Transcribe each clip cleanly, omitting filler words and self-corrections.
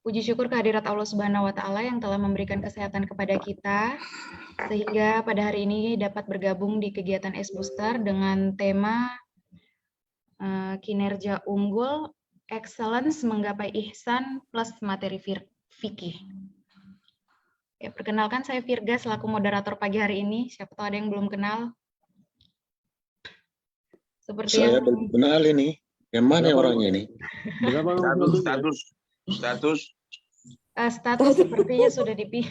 Puji syukur kehadirat Allah Subhanahu wa Ta'ala yang telah memberikan kesehatan kepada kita, sehingga pada hari ini dapat bergabung di kegiatan S Booster dengan tema kinerja unggul, excellence menggapai ihsan plus materi fikih. Ya, perkenalkan saya Virga selaku moderator pagi hari ini. Siapa tahu ada yang belum kenal. Seperti Saya yang belum kenal ini. Yang mana orangnya ini? status sepertinya sudah dipilih.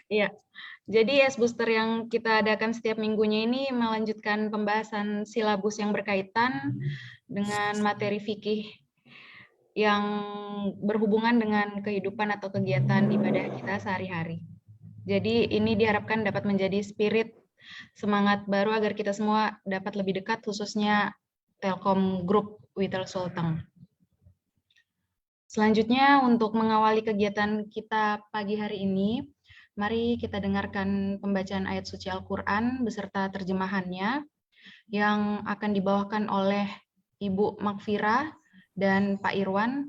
Iya. Jadi S Booster yang kita adakan setiap minggunya ini melanjutkan pembahasan silabus yang berkaitan dengan materi fikih yang berhubungan dengan kehidupan atau kegiatan ibadah kita sehari-hari. Jadi ini diharapkan dapat menjadi spirit semangat baru agar kita semua dapat lebih dekat, khususnya Telkom Group Witel Sulteng. Selanjutnya untuk mengawali kegiatan kita pagi hari ini, mari kita dengarkan pembacaan ayat suci Al-Quran beserta terjemahannya yang akan dibawakan oleh Ibu Makfirah dan Pak Irwan.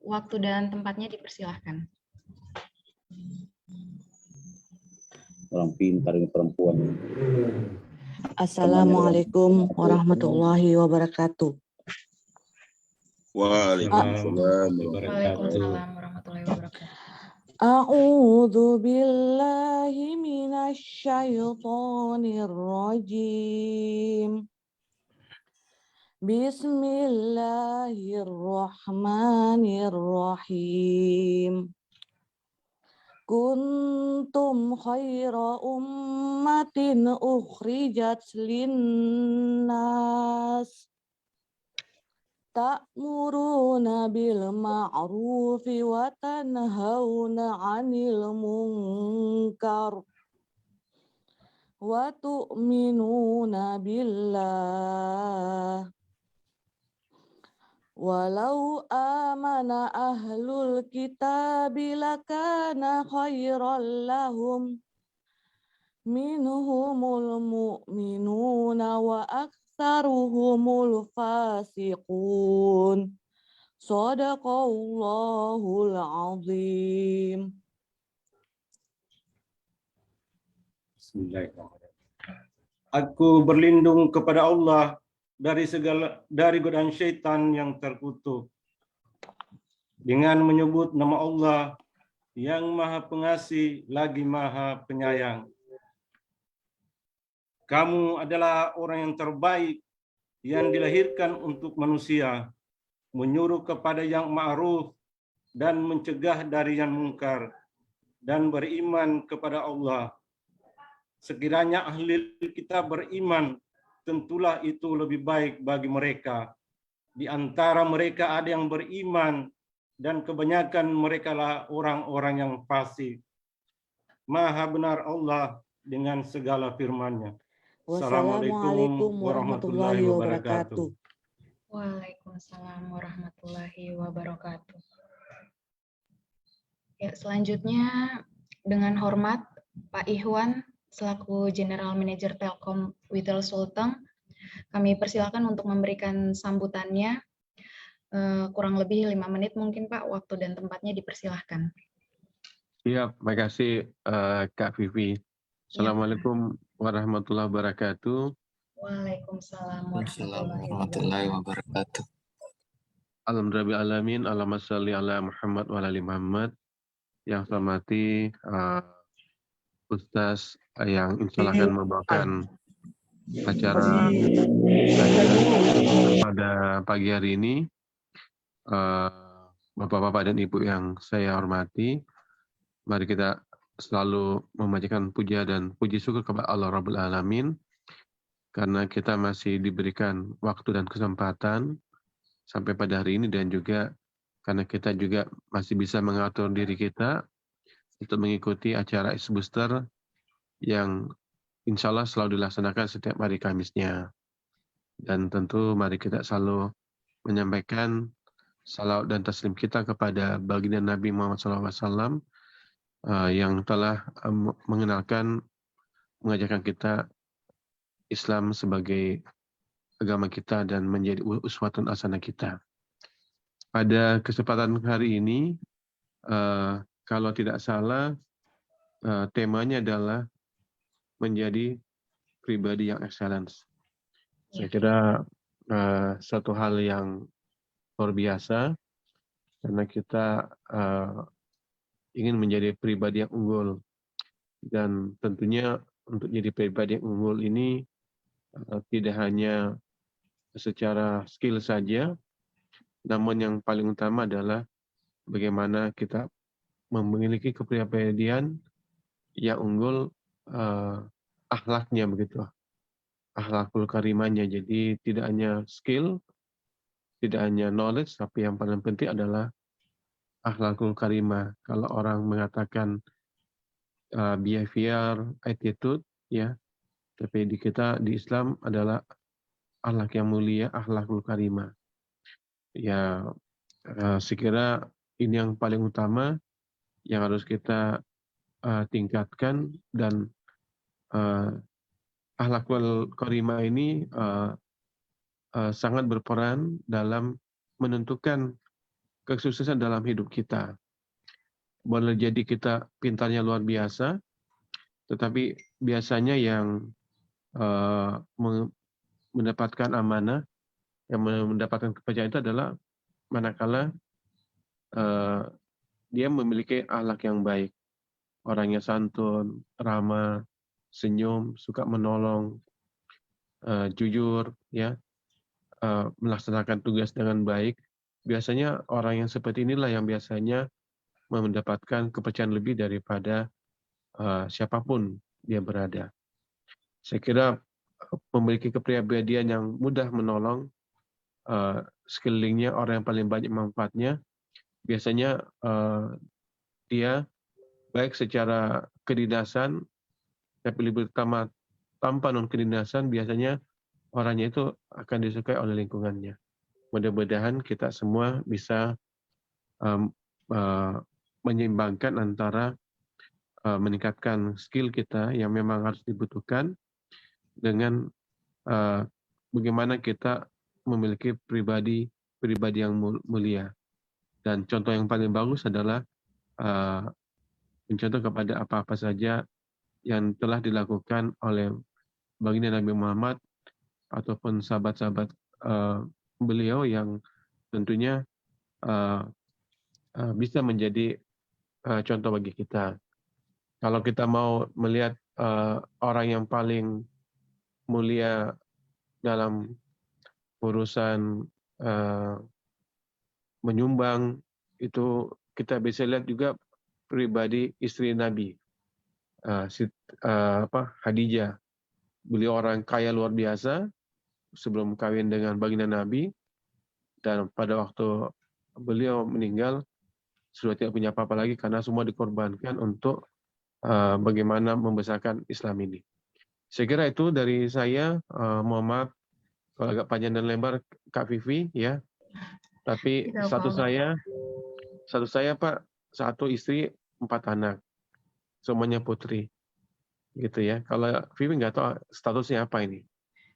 Waktu dan tempatnya dipersilahkan. Orang pintar ini perempuan. Assalamualaikum warahmatullahi wabarakatuh. Waalaikumsalam. Waalaikumsalam warahmatullahi wabarakatuh. A'udzu billahi minasy syaithanir rajim. Bismillahirrahmanirrahim. Kuntum khaira ummatin ukhrijat linnas ta'muruna bil ma'rufi wa tanhauna 'anil munkar wa tu'minuna billah. Walau amana ahlul kitabi lakana khairan lahum minhumul mu'minuna wa aktsaruhumul fasiqun. Shadaqallahul azim. Bismillahirrahmanirrahim. Aku berlindung kepada Allah dari godaan syaitan yang terkutuk dengan menyebut nama Allah yang Maha Pengasih lagi Maha Penyayang. Kamu adalah orang yang terbaik yang dilahirkan untuk manusia, menyuruh kepada yang ma'ruf dan mencegah dari yang mungkar, dan beriman kepada Allah. Sekiranya ahli kitab beriman, tentulah itu lebih baik bagi mereka. Di antara mereka ada yang beriman, dan kebanyakan mereka lah orang-orang yang fasik. Maha benar Allah dengan segala firman-Nya. Wassalamualaikum warahmatullahi wabarakatuh. Waalaikumsalam warahmatullahi wabarakatuh. Ya, selanjutnya dengan hormat Pak Ihwan selaku General Manager Telkom Witel Sulteng, kami persilakan untuk memberikan sambutannya. Kurang lebih 5 menit mungkin Pak, waktu dan tempatnya dipersilahkan. Iya, terima kasih Kak Vivi. Assalamualaikum warahmatullahi wabarakatuh. Waalaikumsalam warahmatullahi wabarakatuh. Alhamdulillahirrahmanirrahim. Allahumma sholli ala Muhammad wa ala ali Muhammad. Yang saya hormati Ustaz yang insya Allah akan membawakan acara pada pagi hari ini. Bapak-bapak dan ibu yang saya hormati, mari kita selalu memanjatkan puja dan puji syukur kepada Allah Rabbul Alamin, karena kita masih diberikan waktu dan kesempatan sampai pada hari ini, dan juga karena kita juga masih bisa mengatur diri kita untuk mengikuti acara S Booster yang insya Allah selalu dilaksanakan setiap hari Kamisnya. Dan tentu mari kita selalu menyampaikan salawat dan taslim kita kepada baginda Nabi Muhammad SAW yang telah mengenalkan, mengajarkan kita Islam sebagai agama kita dan menjadi uswatun hasanah kita. pada kesempatan hari ini, kalau tidak salah, temanya adalah menjadi pribadi yang excellence. Saya kira satu hal yang luar biasa karena kita ingin menjadi pribadi yang unggul, dan tentunya untuk jadi pribadi yang unggul ini tidak hanya secara skill saja, namun yang paling utama adalah bagaimana kita memiliki kepribadian yang unggul, akhlaknya begitu, akhlakul karimahnya. Jadi tidak hanya skill, tidak hanya knowledge, tapi yang paling penting adalah akhlakul karimah. Kalau orang mengatakan behavior, attitude, ya, tapi di kita di Islam adalah akhlak yang mulia, akhlakul karimah. Ya, sekira ini yang paling utama yang harus kita tingkatkan, dan akhlakul karimah ini sangat berperan dalam menentukan kesuksesan dalam hidup kita. Boleh jadi kita pintarnya luar biasa, tetapi biasanya yang mendapatkan amanah, yang mendapatkan kepercayaan itu adalah manakala dia memiliki akhlak yang baik, orangnya santun, ramah, senyum, suka menolong, jujur, ya, melaksanakan tugas dengan baik. Biasanya orang yang seperti inilah yang biasanya mendapatkan kepercayaan lebih daripada siapapun dia berada. Saya kira memiliki kepribadian yang mudah menolong sekelilingnya, orang yang paling banyak manfaatnya, biasanya dia baik secara kedinasan, tapi lebih utama tanpa non kedinasan, biasanya orangnya itu akan disukai oleh lingkungannya. Mudah-mudahan kita semua bisa menyeimbangkan antara meningkatkan skill kita yang memang harus dibutuhkan dengan bagaimana kita memiliki pribadi yang mulia. Dan contoh yang paling bagus adalah mencontoh kepada apa-apa saja yang telah dilakukan oleh baginda Nabi Muhammad ataupun sahabat-sahabat beliau yang tentunya bisa menjadi contoh bagi kita. Kalau kita mau melihat orang yang paling mulia dalam urusan menyumbang, itu kita bisa lihat juga pribadi istri Nabi, Khadijah. Beliau orang kaya luar biasa sebelum kawin dengan baginda Nabi, dan pada waktu beliau meninggal sudah tidak punya apa-apa lagi karena semua dikorbankan untuk bagaimana membesarkan Islam ini. Saya kira itu dari saya. Mohon maaf kalau agak panjang dan lebar, Kak Vivi, ya. Tapi satu saya Pak, satu istri, 4 anak, semuanya putri, gitu ya. Kalau Vivi nggak tahu statusnya apa ini.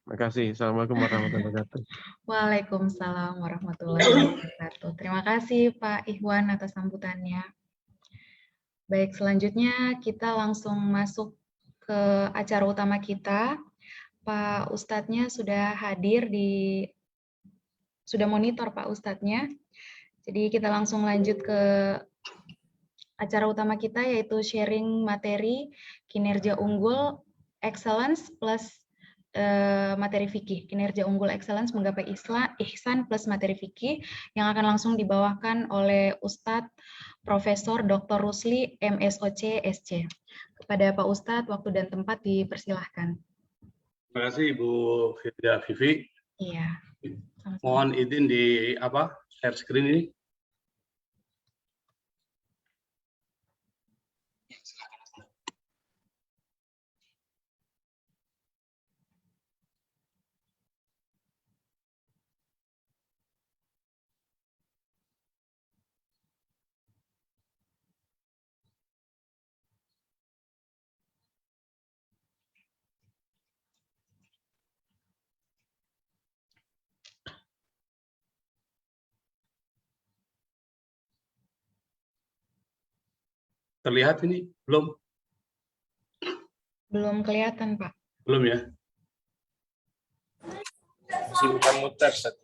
Makasih. Assalamualaikum warahmatullahi wabarakatuh. Waalaikumsalam warahmatullahi wabarakatuh. Terima kasih Pak Ikhwan atas sambutannya. Baik, selanjutnya kita langsung masuk ke acara utama kita. Pak Ustadznya sudah hadir sudah monitor Pak Ustadznya. Jadi kita langsung lanjut ke acara utama kita, yaitu sharing materi kinerja unggul excellence plus materi fikih. Kinerja unggul excellence menggapai ihsan plus materi fikih yang akan langsung dibawakan oleh Ustadz Profesor Dr. Rusli MSOC SC. Kepada Pak Ustadz, waktu dan tempat dipersilahkan. Terima kasih Ibu Firda Vivi. Iya. Sama-sama. Mohon izin di share screen ini. Terlihat ini? Belum? Belum kelihatan, Pak. Belum ya? Masih bukan muter, Ustaz.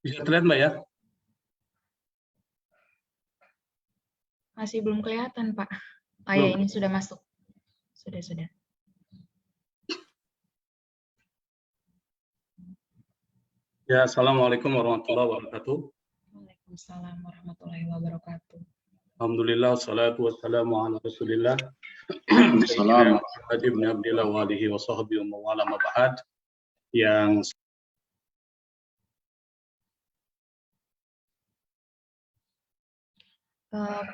Bisa terlihat, Mbak ya? Masih belum kelihatan, Pak. Oh Belum. ya, ini sudah masuk. Sudah. Ya, Assalamualaikum warahmatullahi wabarakatuh. Waalaikumsalam warahmatullahi wabarakatuh. Alhamdulillah, salatu wassalamu ala rasulillah. Salam. Muhammad ibn Abdillah wa alihi wa sahbihi wa mawala ma ba'd. Yang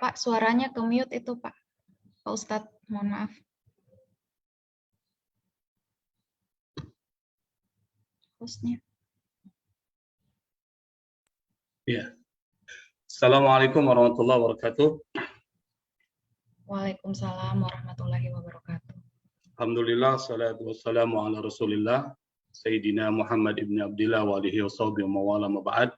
Pak, suaranya ke mute itu, Pak. Pak Ustadz, mohon maaf. Hostnya. ya. Assalamualaikum warahmatullahi wabarakatuh. Waalaikumsalam warahmatullahi wabarakatuh. Alhamdulillah, salatu wassalamu ala rasulillah. Sayyidina Muhammad ibn Abdillah wa alihi wa sahbihi wa mawala ma ba'd.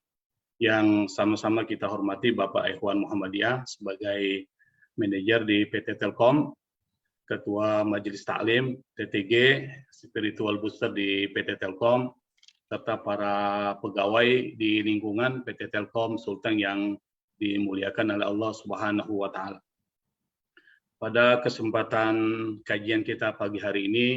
Yang sama-sama kita hormati Bapak Ikhwan Muhammadiyah sebagai manajer di PT Telkom, Ketua Majelis Taklim, TTG, Spiritual Booster di PT Telkom, serta para pegawai di lingkungan PT Telkom Sultan yang dimuliakan oleh Allah Subhanahu wa Ta'ala. Pada kesempatan kajian kita pagi hari ini,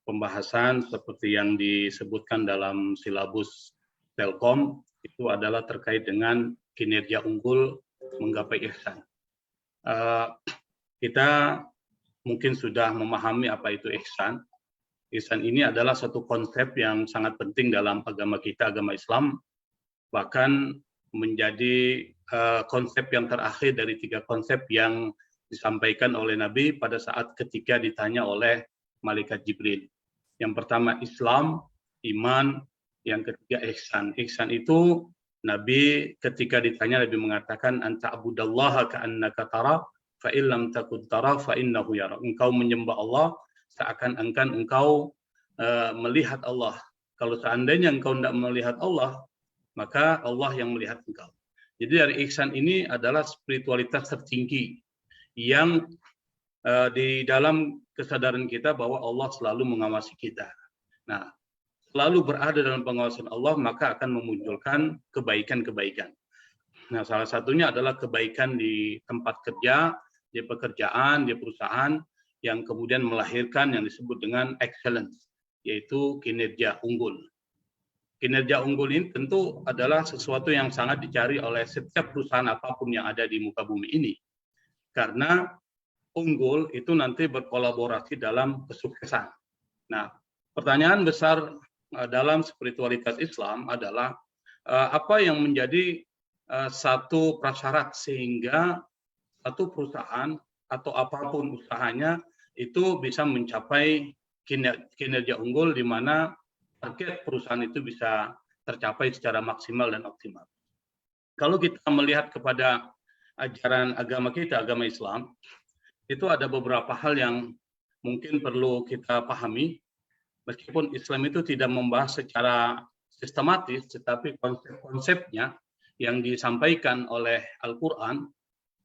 pembahasan seperti yang disebutkan dalam silabus Telkom itu adalah terkait dengan kinerja unggul menggapai ihsan. Kita mungkin sudah memahami apa itu ihsan. Ihsan ini adalah satu konsep yang sangat penting dalam agama kita, agama Islam. Bahkan menjadi konsep yang terakhir dari 3 konsep yang disampaikan oleh Nabi pada saat ketika ditanya oleh Malaikat Jibril. Yang pertama Islam, iman, yang ketiga ihsan. Ihsan itu Nabi ketika ditanya, Nabi mengatakan anta abudallaha ka'annaka tara fa illam takun tara fa innahu yara. Engkau menyembah Allah seakan-akan engkau melihat Allah. Kalau seandainya engkau tidak melihat Allah, maka Allah yang melihat engkau. Jadi dari ihsan ini adalah spiritualitas tertinggi yang di dalam kesadaran kita bahwa Allah selalu mengawasi kita. Nah, selalu berada dalam pengawasan Allah, maka akan memunculkan kebaikan-kebaikan. Nah, salah satunya adalah kebaikan di tempat kerja, di pekerjaan, di perusahaan, yang kemudian melahirkan yang disebut dengan excellence, yaitu kinerja unggul. Kinerja unggul ini tentu adalah sesuatu yang sangat dicari oleh setiap perusahaan apapun yang ada di muka bumi ini. Karena unggul itu nanti berkolaborasi dalam kesuksesan. Nah, pertanyaan besar dalam spiritualitas Islam adalah apa yang menjadi satu prasyarat sehingga satu perusahaan atau apapun usahanya itu bisa mencapai kinerja unggul di mana target perusahaan itu bisa tercapai secara maksimal dan optimal. Kalau kita melihat kepada ajaran agama kita, agama Islam, itu ada beberapa hal yang mungkin perlu kita pahami. Meskipun Islam itu tidak membahas secara sistematis, tetapi konsep-konsepnya yang disampaikan oleh Al-Quran,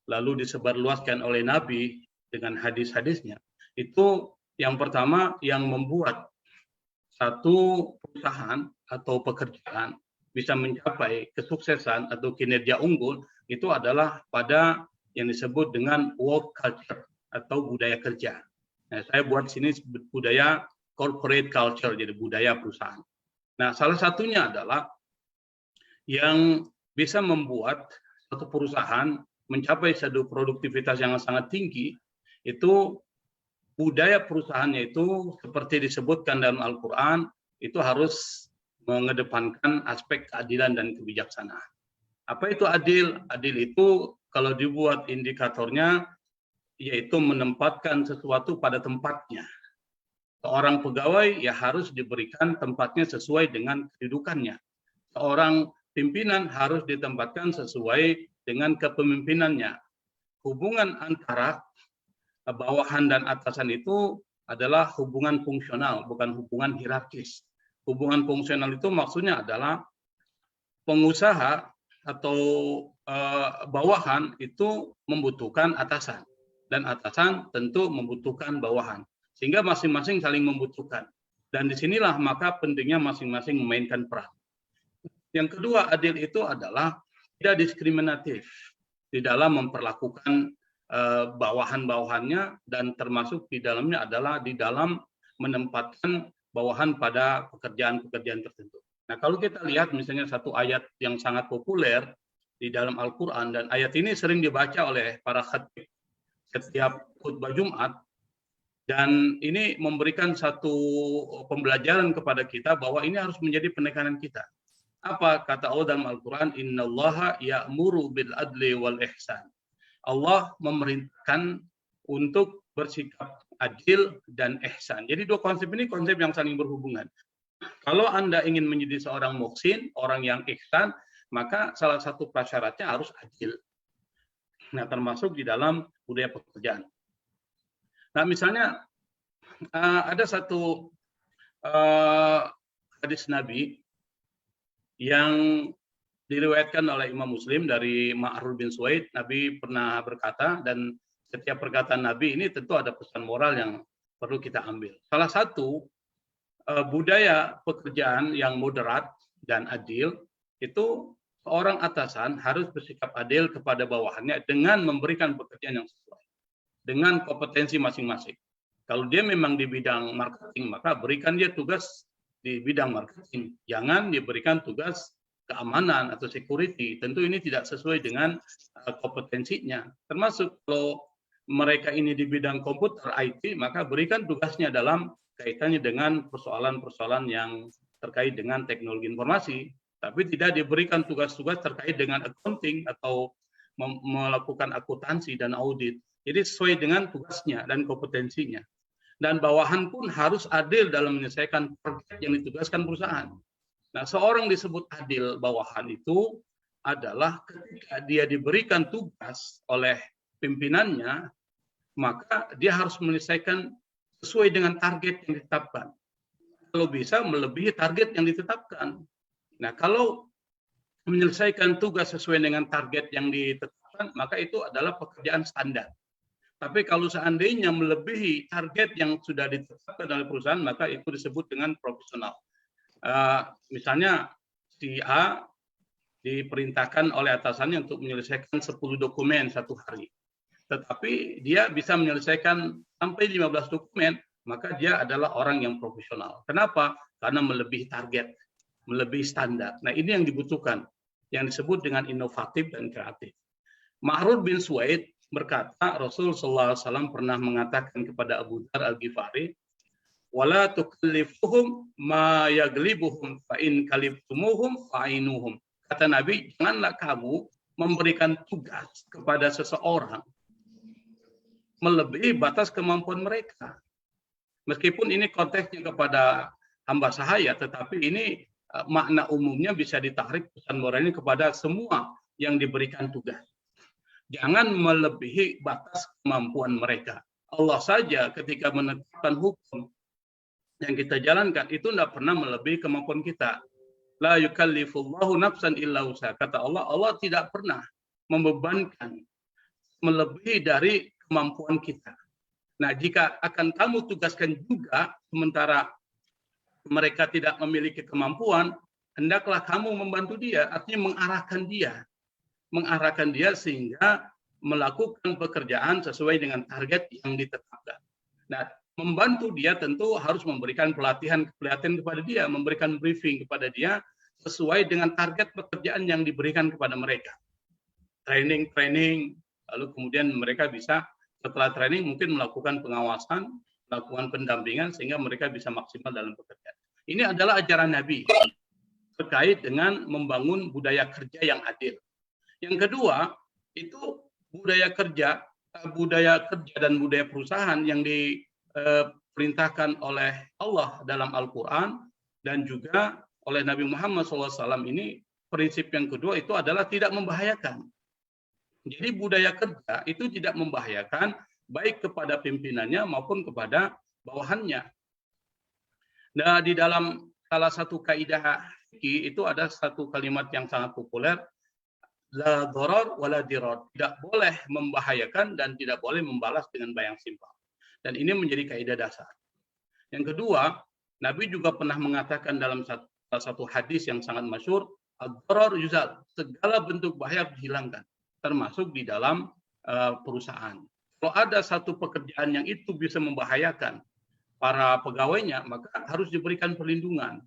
lalu disebarluaskan oleh Nabi dengan hadis-hadisnya, itu yang pertama yang membuat satu perusahaan atau pekerjaan bisa mencapai kesuksesan atau kinerja unggul, itu adalah pada yang disebut dengan work culture atau budaya kerja. Nah, saya buat sini budaya corporate culture, jadi budaya perusahaan. Nah, salah satunya adalah yang bisa membuat satu perusahaan mencapai satu produktivitas yang sangat tinggi, itu budaya perusahaannya itu seperti disebutkan dalam Al-Quran, itu harus mengedepankan aspek keadilan dan kebijaksanaan. Apa itu adil? Adil itu kalau dibuat indikatornya, yaitu menempatkan sesuatu pada tempatnya. Seorang pegawai ya harus diberikan tempatnya sesuai dengan kedudukannya. Seorang pimpinan harus ditempatkan sesuai dengan kepemimpinannya. Hubungan antara bawahan dan atasan itu adalah hubungan fungsional, bukan hubungan hierarkis. Hubungan fungsional itu maksudnya adalah pengusaha atau bawahan itu membutuhkan atasan, dan atasan tentu membutuhkan bawahan, sehingga masing-masing saling membutuhkan. Dan disinilah maka pentingnya masing-masing memainkan peran. Yang kedua, adil itu adalah tidak diskriminatif di dalam memperlakukan bawahan-bawahannya, dan termasuk di dalamnya adalah di dalam menempatkan bawahan pada pekerjaan-pekerjaan tertentu. Nah, kalau kita lihat misalnya satu ayat yang sangat populer di dalam Al-Quran, dan ayat ini sering dibaca oleh para khatib setiap khutbah Jumat, dan ini memberikan satu pembelajaran kepada kita bahwa ini harus menjadi penekanan kita. Apa kata Allah dalam Al-Quran? Innallaha ya'muru bil adli wal ihsan. Allah memerintahkan untuk bersikap adil dan ihsan. Jadi dua konsep ini konsep yang saling berhubungan. Kalau Anda ingin menjadi seorang muhsin, orang yang ihsan, maka salah satu prasyaratnya harus adil. Nah, termasuk di dalam budaya pekerjaan. Nah, misalnya ada satu hadis Nabi yang diriwayatkan oleh Imam Muslim dari Ma'rur bin Suwaid. Nabi pernah berkata, dan setiap perkataan Nabi ini tentu ada pesan moral yang perlu kita ambil. Salah satu budaya pekerjaan yang moderat dan adil itu seorang atasan harus bersikap adil kepada bawahannya dengan memberikan pekerjaan yang sesuai dengan kompetensi masing-masing. Kalau dia memang di bidang marketing, maka berikan dia tugas di bidang marketing. Jangan diberikan tugas keamanan atau security. Tentu ini tidak sesuai dengan kompetensinya. Termasuk kalau mereka ini di bidang komputer IT, maka berikan tugasnya dalam kaitannya dengan persoalan-persoalan yang terkait dengan teknologi informasi. Tapi tidak diberikan tugas-tugas terkait dengan accounting atau melakukan akuntansi dan audit. Jadi sesuai dengan tugasnya dan kompetensinya. Dan bawahan pun harus adil dalam menyelesaikan target yang ditugaskan perusahaan. Nah, seorang disebut adil bawahan itu adalah ketika dia diberikan tugas oleh pimpinannya, maka dia harus menyelesaikan sesuai dengan target yang ditetapkan. Kalau bisa melebihi target yang ditetapkan. Nah, kalau menyelesaikan tugas sesuai dengan target yang ditetapkan, maka itu adalah pekerjaan standar. Tapi kalau seandainya melebihi target yang sudah ditetapkan oleh perusahaan, maka itu disebut dengan profesional. Misalnya si A diperintahkan oleh atasannya untuk menyelesaikan 10 dokumen satu hari. Tetapi dia bisa menyelesaikan sampai 15 dokumen, maka dia adalah orang yang profesional. Kenapa? Karena melebihi target, melebihi standar. Nah, ini yang dibutuhkan, yang disebut dengan inovatif dan kreatif. Ma'rur bin Suwaid berkata, Rasul SAW pernah mengatakan kepada Abu Dzar Al-Ghifari, wala tukallifuhum ma yaglibuhum fa in kaliftumuhum fa'inuhum. Kata Nabi, janganlah kamu memberikan tugas kepada seseorang melebihi batas kemampuan mereka. Meskipun ini konteksnya kepada hamba sahaya, tetapi ini makna umumnya bisa ditarik pesan moral ini kepada semua yang diberikan tugas. Jangan melebihi batas kemampuan mereka. Allah saja ketika menetapkan hukum yang kita jalankan itu tidak pernah melebihi kemampuan kita. La yukallifullahu nafsan illa usaha. Kata Allah, Allah tidak pernah membebankan melebihi dari kemampuan kita. Nah, jika akan kamu tugaskan juga sementara mereka tidak memiliki kemampuan, hendaklah kamu membantu dia, artinya mengarahkan dia sehingga melakukan pekerjaan sesuai dengan target yang ditetapkan. Nah, membantu dia tentu harus memberikan pelatihan kepada dia, memberikan briefing kepada dia sesuai dengan target pekerjaan yang diberikan kepada mereka. Training, lalu kemudian mereka bisa Setelah training mungkin melakukan pengawasan, melakukan pendampingan sehingga mereka bisa maksimal dalam pekerjaan. Ini adalah ajaran Nabi terkait dengan membangun budaya kerja yang adil. Yang kedua, itu budaya kerja dan budaya perusahaan yang diperintahkan oleh Allah dalam Al-Quran dan juga oleh Nabi Muhammad SAW ini, prinsip yang kedua itu adalah tidak membahayakan. Jadi budaya kerja itu tidak membahayakan baik kepada pimpinannya maupun kepada bawahannya. Nah, di dalam salah satu kaidah fikih itu ada satu kalimat yang sangat populer, la dharar wala dirar. Tidak boleh membahayakan dan tidak boleh membalas dengan bayang simpel. Dan ini menjadi kaidah dasar. Yang kedua, Nabi juga pernah mengatakan dalam salah satu hadis yang sangat masyhur, ad-dharar yuzal, segala bentuk bahaya dihilangkan, termasuk di dalam perusahaan. Kalau ada satu pekerjaan yang itu bisa membahayakan para pegawainya, maka harus diberikan perlindungan.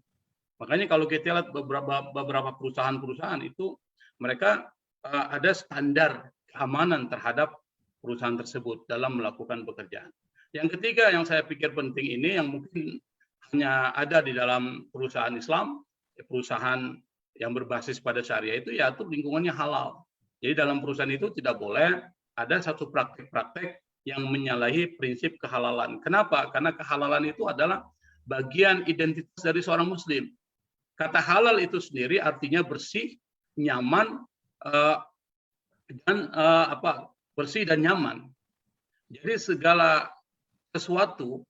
Makanya kalau kita lihat beberapa perusahaan-perusahaan itu, mereka ada standar keamanan terhadap perusahaan tersebut dalam melakukan pekerjaan. Yang ketiga yang saya pikir penting ini, yang mungkin hanya ada di dalam perusahaan Islam, perusahaan yang berbasis pada syariah itu, yaitu lingkungannya halal. Jadi dalam perusahaan itu tidak boleh ada satu praktek-praktek yang menyalahi prinsip kehalalan. Kenapa? Karena kehalalan itu adalah bagian identitas dari seorang Muslim. Kata halal itu sendiri artinya bersih, nyaman, bersih dan nyaman. Jadi segala sesuatu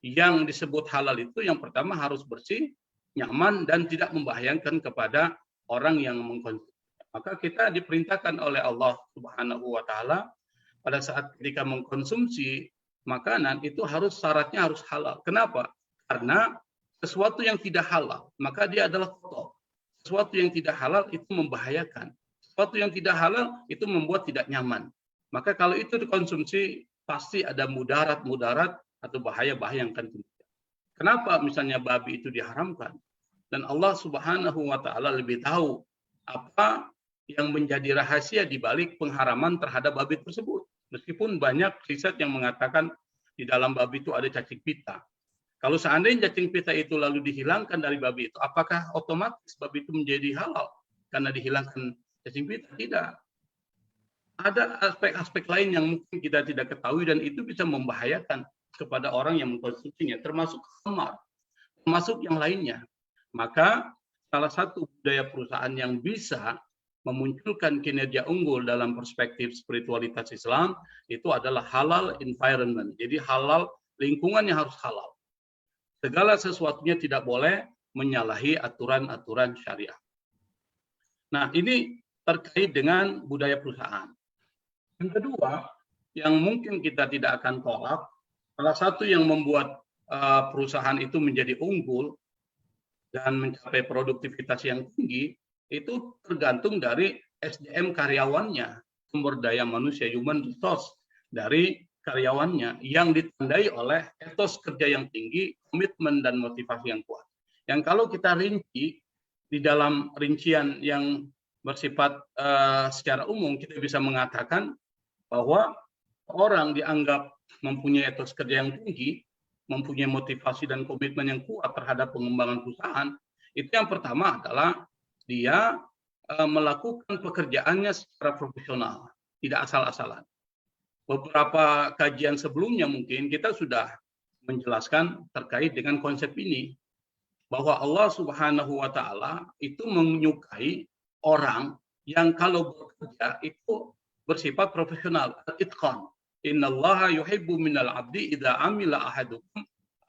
yang disebut halal itu yang pertama harus bersih, nyaman, dan tidak membahayakan kepada orang yang mengkonsumsi. Maka kita diperintahkan oleh Allah Subhanahu wa Ta'ala pada saat ketika mengkonsumsi makanan itu syaratnya harus halal. Kenapa? Karena sesuatu yang tidak halal maka dia adalah kotor. Sesuatu yang tidak halal itu membahayakan. Sesuatu yang tidak halal itu membuat tidak nyaman. Maka kalau itu dikonsumsi pasti ada mudarat-mudarat atau bahaya-bahaya yang akan timbul. Kenapa misalnya babi itu diharamkan? Dan Allah Subhanahu wa Ta'ala lebih tahu apa yang menjadi rahasia di balik pengharaman terhadap babi tersebut. Meskipun banyak riset yang mengatakan di dalam babi itu ada cacing pita. Kalau seandainya cacing pita itu lalu dihilangkan dari babi itu, apakah otomatis babi itu menjadi halal karena dihilangkan cacing pita? Tidak. Ada aspek-aspek lain yang mungkin kita tidak ketahui dan itu bisa membahayakan kepada orang yang mengkonsumsinya, termasuk khamar, termasuk yang lainnya. Maka salah satu budaya perusahaan yang bisa memunculkan kinerja unggul dalam perspektif spiritualitas Islam itu adalah halal environment. Jadi halal, lingkungannya harus halal. Segala sesuatunya tidak boleh menyalahi aturan-aturan syariah. Nah, ini terkait dengan budaya perusahaan. Yang kedua, yang mungkin kita tidak akan tolak, salah satu yang membuat perusahaan itu menjadi unggul dan mencapai produktivitas yang tinggi, itu tergantung dari SDM karyawannya, sumber daya manusia, human resource dari karyawannya yang ditandai oleh etos kerja yang tinggi, komitmen dan motivasi yang kuat. Yang kalau kita rinci di dalam rincian yang bersifat secara umum, kita bisa mengatakan bahwa orang dianggap mempunyai etos kerja yang tinggi, mempunyai motivasi dan komitmen yang kuat terhadap pengembangan perusahaan. Itu yang pertama adalah dia melakukan pekerjaannya secara profesional, tidak asal-asalan. Beberapa kajian sebelumnya mungkin kita sudah menjelaskan terkait dengan konsep ini, bahwa Allah Subhanahu wa Ta'ala itu menyukai orang yang kalau bekerja itu bersifat profesional, al-itqan. Innallaha yuhibbu minal abdi idza amila ahadukum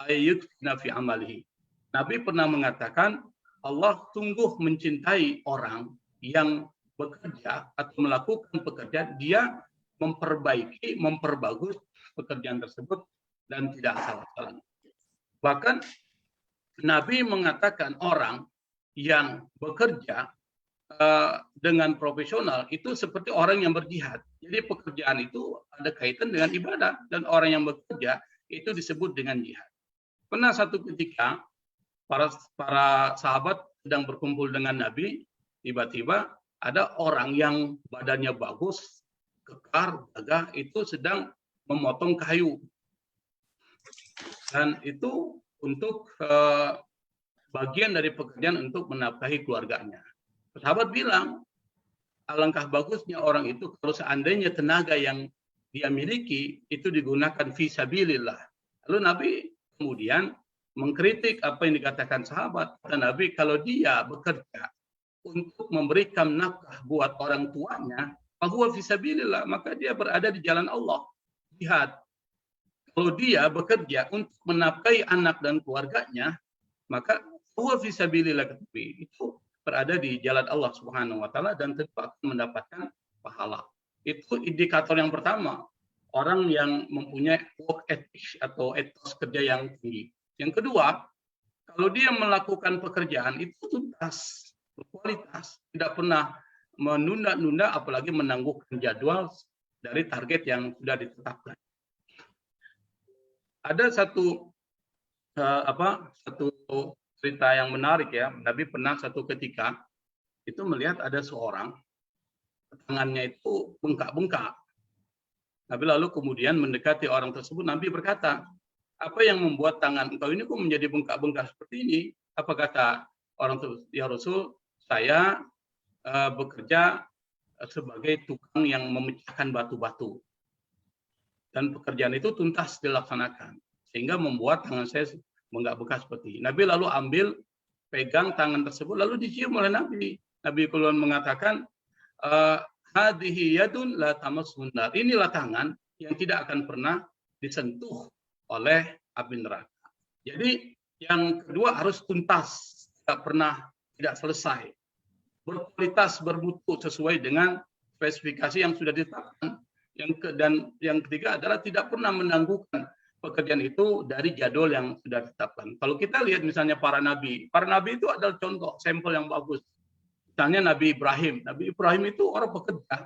ayyutkina fi amalihi. Nabi pernah mengatakan Allah sungguh mencintai orang yang bekerja atau melakukan pekerjaan, dia memperbaiki, memperbagus pekerjaan tersebut dan tidak asal-asalan. Bahkan Nabi mengatakan orang yang bekerja dengan profesional itu seperti orang yang berjihad. Jadi pekerjaan itu ada kaitan dengan ibadah dan orang yang bekerja itu disebut dengan jihad. Pernah satu ketika para sahabat sedang berkumpul dengan Nabi, tiba-tiba ada orang yang badannya bagus, kekar, gagah, itu sedang memotong kayu. Dan itu untuk bagian dari pekerjaan untuk menafkahi keluarganya. Sahabat bilang, alangkah bagusnya orang itu kalau seandainya tenaga yang dia miliki itu digunakan fi sabilillah. Lalu Nabi kemudian mengkritik apa yang dikatakan sahabat. Kata Nabi, kalau dia bekerja untuk memberikan nafkah buat orang tuanya, fahuwa fi sabilillah, maka dia berada di jalan Allah. Jihad. Kalau dia bekerja untuk menafkahi anak dan keluarganya, maka fahuwa fi sabilillah, itu berada di jalan Allah Subhanahu wa taala dan tentu akan mendapatkan pahala. Itu indikator yang pertama, orang yang mempunyai work ethic atau etos kerja yang tinggi. Yang kedua, kalau dia melakukan pekerjaan itu tuntas, berkualitas, tidak pernah menunda-nunda, apalagi menangguhkan jadwal dari target yang sudah ditetapkan. Ada satu cerita yang menarik ya. Nabi pernah satu ketika itu melihat ada seorang tangannya itu bengkak-bengkak. Nabi lalu kemudian mendekati orang tersebut. Nabi berkata, apa yang membuat tangan engkau ini kok menjadi bengkak-bengkak seperti ini? Apa kata orang tersebut? Ya Rasul, saya bekerja sebagai tukang yang memecahkan batu-batu. Dan pekerjaan itu tuntas dilaksanakan. Sehingga membuat tangan saya bengkak-bengkak seperti ini. Nabi lalu ambil, pegang tangan tersebut, lalu dicium oleh Nabi. Nabi kemudian mengatakan, hadhihi yadun la tamassun nar. Inilah tangan yang tidak akan pernah disentuh oleh api neraka. Jadi yang kedua harus tuntas, tidak selesai, berkualitas, bermutu sesuai dengan spesifikasi yang sudah ditetapkan. Dan yang ketiga adalah tidak pernah menangguhkan pekerjaan itu dari jadwal yang sudah ditetapkan. Kalau kita lihat misalnya para nabi itu adalah contoh sampel yang bagus. Misalnya Nabi Ibrahim itu orang pekerja.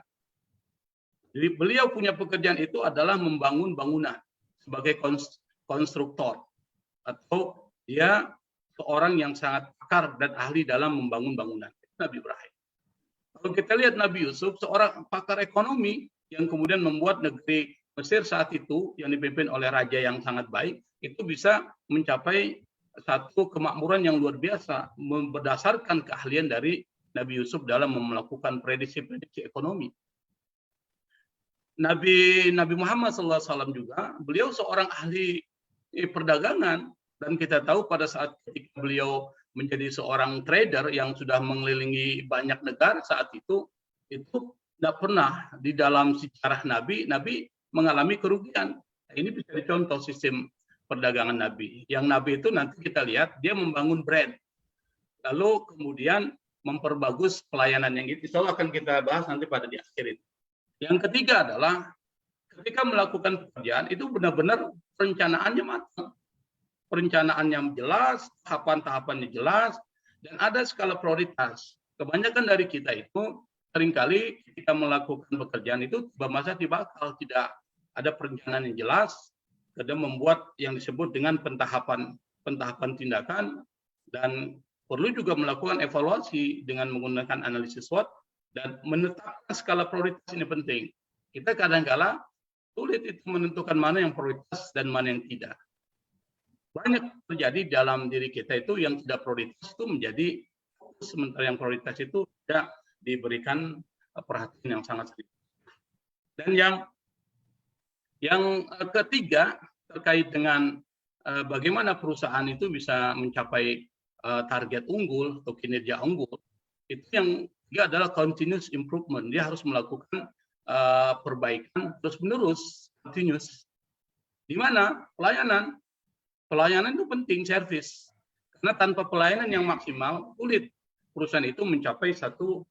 Jadi beliau punya pekerjaan itu adalah membangun bangunan sebagai konstruktor, atau dia seorang yang sangat pakar dan ahli dalam membangun bangunan. Nabi Ibrahim. Kalau kita lihat Nabi Yusuf, seorang pakar ekonomi yang kemudian membuat negeri Mesir saat itu yang dipimpin oleh raja yang sangat baik, itu bisa mencapai satu kemakmuran yang luar biasa berdasarkan keahlian dari Nabi Yusuf dalam melakukan prediksi-prediksi ekonomi. Nabi Muhammad SAW juga, beliau seorang ahli perdagangan, dan kita tahu pada saat ketika beliau menjadi seorang trader yang sudah mengelilingi banyak negara saat itu tidak pernah di dalam sejarah Nabi mengalami kerugian. Ini bisa dicontoh sistem perdagangan Nabi. Yang Nabi itu nanti kita lihat dia membangun brand, lalu kemudian memperbagus pelayanan yang itu. Insya Allah akan kita bahas nanti pada di akhir itu. Yang ketiga adalah ketika melakukan pekerjaan itu benar-benar perencanaannya matang. Perencanaannya jelas, tahapan-tahapannya jelas, dan ada skala prioritas. Kebanyakan dari kita itu seringkali ketika melakukan pekerjaan itu masa dibakal, tidak ada perencanaan yang jelas, kadang membuat yang disebut dengan pentahapan tindakan, dan perlu juga melakukan evaluasi dengan menggunakan analisis SWOT dan menetapkan skala prioritas. Ini penting. Kita kadang-kala sulit itu menentukan mana yang prioritas dan mana yang tidak. Banyak terjadi dalam diri kita itu yang tidak prioritas itu menjadi fokus, sementara yang prioritas itu tidak diberikan perhatian yang sangat serius. Dan yang ketiga terkait dengan bagaimana perusahaan itu bisa mencapai target unggul atau kinerja unggul, itu yang ketiga adalah continuous improvement. Dia harus melakukan perbaikan terus-menerus, continuous. Di mana pelayanan itu penting, service. Karena tanpa pelayanan yang maksimal, sulit perusahaan itu mencapai satu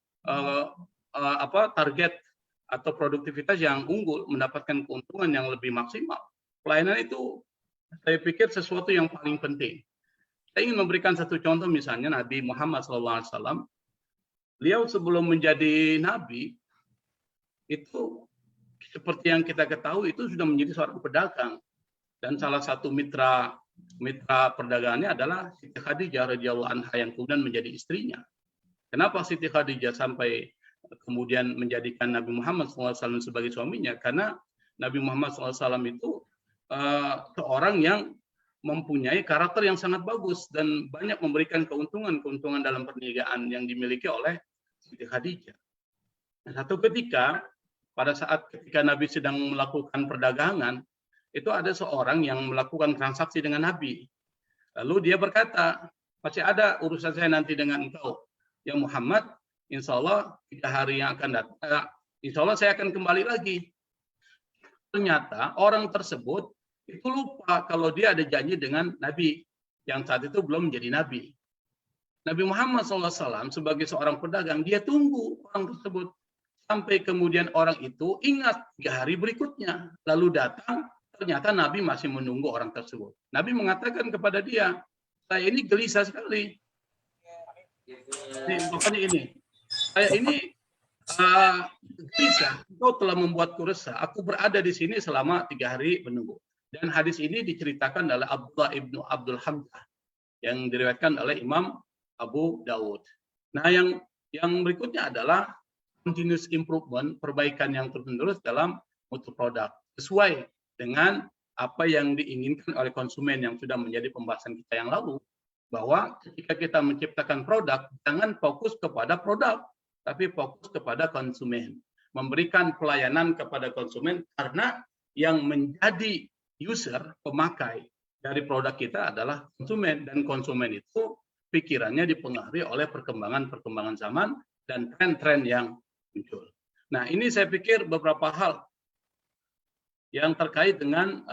target atau produktivitas yang unggul, mendapatkan keuntungan yang lebih maksimal. Pelayanan itu saya pikir sesuatu yang paling penting. Saya ingin memberikan satu contoh, misalnya Nabi Muhammad SAW. Beliau sebelum menjadi nabi itu seperti yang kita ketahui itu sudah menjadi seorang pedagang, dan salah satu mitra perdagangannya adalah Siti Khadijah radhiyallahu anha yang kemudian menjadi istrinya. Kenapa Siti Khadijah sampai kemudian menjadikan Nabi Muhammad SAW sebagai suaminya? Karena Nabi Muhammad SAW itu seorang yang mempunyai karakter yang sangat bagus dan banyak memberikan keuntungan dalam perniagaan yang dimiliki oleh Siti Khadijah. Satu ketika, pada saat ketika Nabi sedang melakukan perdagangan, itu ada seorang yang melakukan transaksi dengan Nabi. Lalu dia berkata, masih ada urusan saya nanti dengan engkau, ya Muhammad, insya Allah 3 hari yang akan datang, insya Allah saya akan kembali lagi. Ternyata orang tersebut itu lupa kalau dia ada janji dengan Nabi yang saat itu belum menjadi Nabi. Nabi Muhammad SAW sebagai seorang pedagang, dia tunggu orang tersebut sampai kemudian orang itu ingat 3 hari berikutnya, lalu datang, ternyata Nabi masih menunggu orang tersebut. Nabi mengatakan kepada dia, saya ini gelisah sekali. Pokoknya ini, saya ini gelisah, engkau telah membuatku resah. Aku berada di sini selama 3 hari menunggu. Dan hadis ini diceritakan oleh Abdullah ibnu Abdul Hamdah yang diriwayatkan oleh Imam Abu Dawud. Nah, yang berikutnya adalah continuous improvement, perbaikan yang terus-menerus dalam mutu produk sesuai dengan apa yang diinginkan oleh konsumen yang sudah menjadi pembahasan kita yang lalu, bahwa ketika kita menciptakan produk, jangan fokus kepada produk, tapi fokus kepada konsumen. Memberikan pelayanan kepada konsumen, karena yang menjadi user, pemakai dari produk kita adalah konsumen, dan konsumen itu pikirannya dipengaruhi oleh perkembangan zaman dan tren-tren yang muncul. Nah, ini saya pikir beberapa hal yang terkait dengan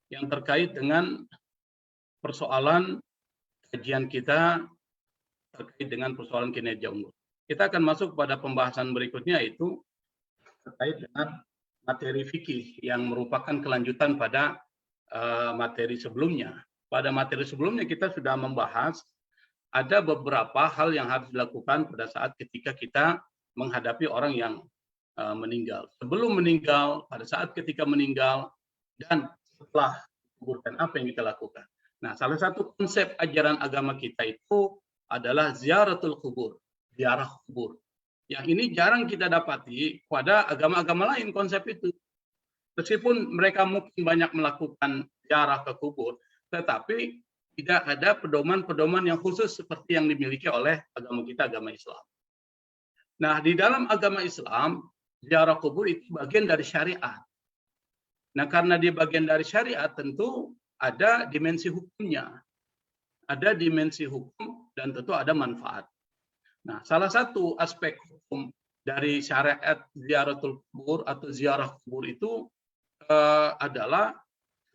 yang terkait dengan persoalan kajian kita terkait dengan persoalan kinerja unggul. Kita akan masuk pada pembahasan berikutnya, yaitu terkait dengan materi fikih yang merupakan kelanjutan pada materi sebelumnya. Pada materi sebelumnya kita sudah membahas ada beberapa hal yang harus dilakukan pada saat ketika kita menghadapi orang yang meninggal. Sebelum meninggal, pada saat ketika meninggal, dan setelah kuburkan, apa yang kita lakukan. Nah, salah satu konsep ajaran agama kita itu adalah ziaratul kubur, ziarah kubur. Yang ini jarang kita dapati pada agama-agama lain konsep itu. Meskipun mereka mungkin banyak melakukan ziarah ke kubur, tetapi tidak ada pedoman-pedoman yang khusus seperti yang dimiliki oleh agama kita, agama Islam. Nah, di dalam agama Islam, ziarah kubur itu bagian dari syariat. Nah, karena dia bagian dari syariat, tentu ada dimensi hukumnya. Ada dimensi hukum dan tentu ada manfaat. Nah, salah satu aspek hukum dari syariat ziaratul kubur atau ziarah kubur itu adalah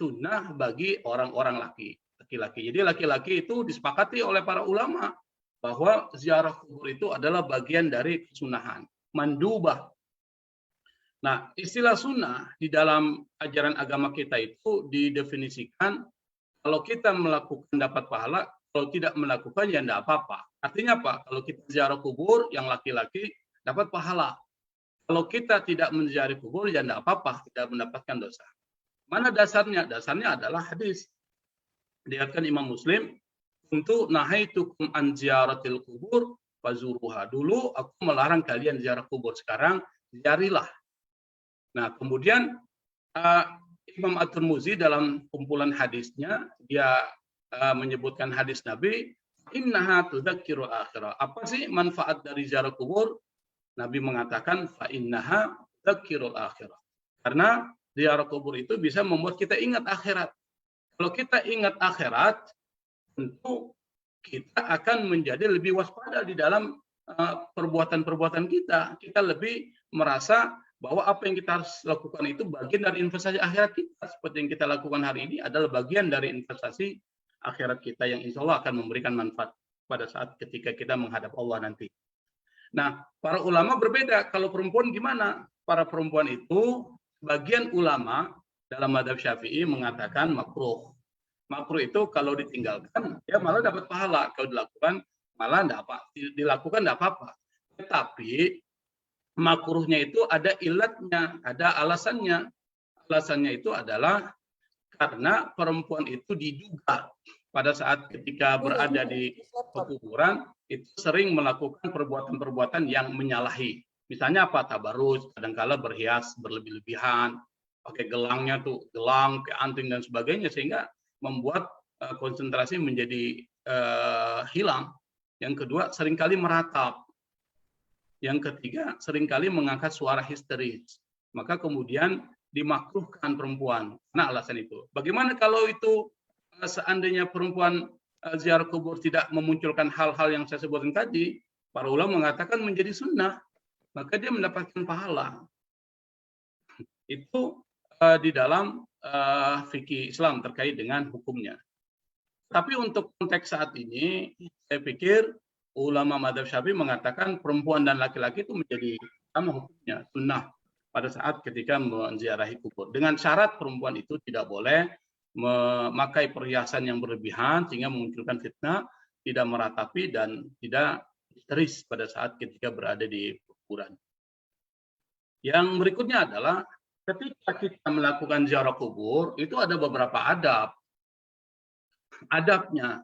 sunnah bagi orang-orang laki-laki. Jadi laki-laki itu disepakati oleh para ulama bahwa ziarah kubur itu adalah bagian dari kesunahan, mandubah. Nah, istilah sunnah di dalam ajaran agama kita itu didefinisikan kalau kita melakukan dapat pahala, kalau tidak melakukan ya tidak apa-apa. Artinya apa? Kalau kita ziarah kubur yang laki-laki dapat pahala. Kalau kita tidak menziarahi kubur ya tidak apa-apa, tidak mendapatkan dosa. Mana dasarnya? Dasarnya adalah hadis. Diriwayatkan Imam Muslim, untuk nahaitukum an ziyaratil kubur fazuruha. Dulu aku melarang kalian ziarah kubur, sekarang ziarilah. Nah, kemudian Imam At-Tirmidzi dalam kumpulan hadisnya dia menyebutkan hadis Nabi, innaha tudzakkiru akhirah. Apa sih manfaat dari ziarah kubur? Nabi mengatakan fa innaha tudzakkiru akhirah. Karena ziarah kubur itu bisa membuat kita ingat akhirat. Kalau kita ingat akhirat, tentu kita akan menjadi lebih waspada di dalam perbuatan-perbuatan kita. Kita lebih merasa bahwa apa yang kita harus lakukan itu bagian dari investasi akhirat kita. Seperti yang kita lakukan hari ini adalah bagian dari investasi akhirat kita yang insya Allah akan memberikan manfaat pada saat ketika kita menghadap Allah nanti. Nah, para ulama berbeda. Kalau perempuan gimana? Para perempuan itu, bagian ulama dalam mazhab Syafi'i mengatakan makruh. Makruh itu kalau ditinggalkan, ya malah dapat pahala. Kalau dilakukan, malah dilakukan tidak apa-apa. Tetapi makruhnya itu ada ilatnya, ada alasannya. Alasannya itu adalah karena perempuan itu diduga pada saat ketika berada di kuburan itu sering melakukan perbuatan-perbuatan yang menyalahi. Misalnya apa? Tabarus, kadangkala berhias berlebih-lebihan, pakai gelangnya tuh, gelang, kayak anting dan sebagainya, sehingga membuat konsentrasi menjadi hilang. Yang kedua, seringkali meratap. Yang ketiga, seringkali mengangkat suara histeris. Maka kemudian dimakruhkan perempuan. Nah, alasan itu. Bagaimana kalau itu seandainya perempuan ziarah kubur tidak memunculkan hal-hal yang saya sebutkan tadi, para ulama mengatakan menjadi sunnah, maka dia mendapatkan pahala. Itu di dalam fikih Islam terkait dengan hukumnya. Tapi untuk konteks saat ini, saya pikir ulama mazhab Syafi'i mengatakan perempuan dan laki-laki itu menjadi sama hukumnya, sunnah pada saat ketika menziarahi kubur. Dengan syarat perempuan itu tidak boleh memakai perhiasan yang berlebihan sehingga memunculkan fitnah, tidak meratapi dan tidak histeris pada saat ketika berada di kuburan. Yang berikutnya adalah ketika kita melakukan ziarah kubur itu ada beberapa adab. Adabnya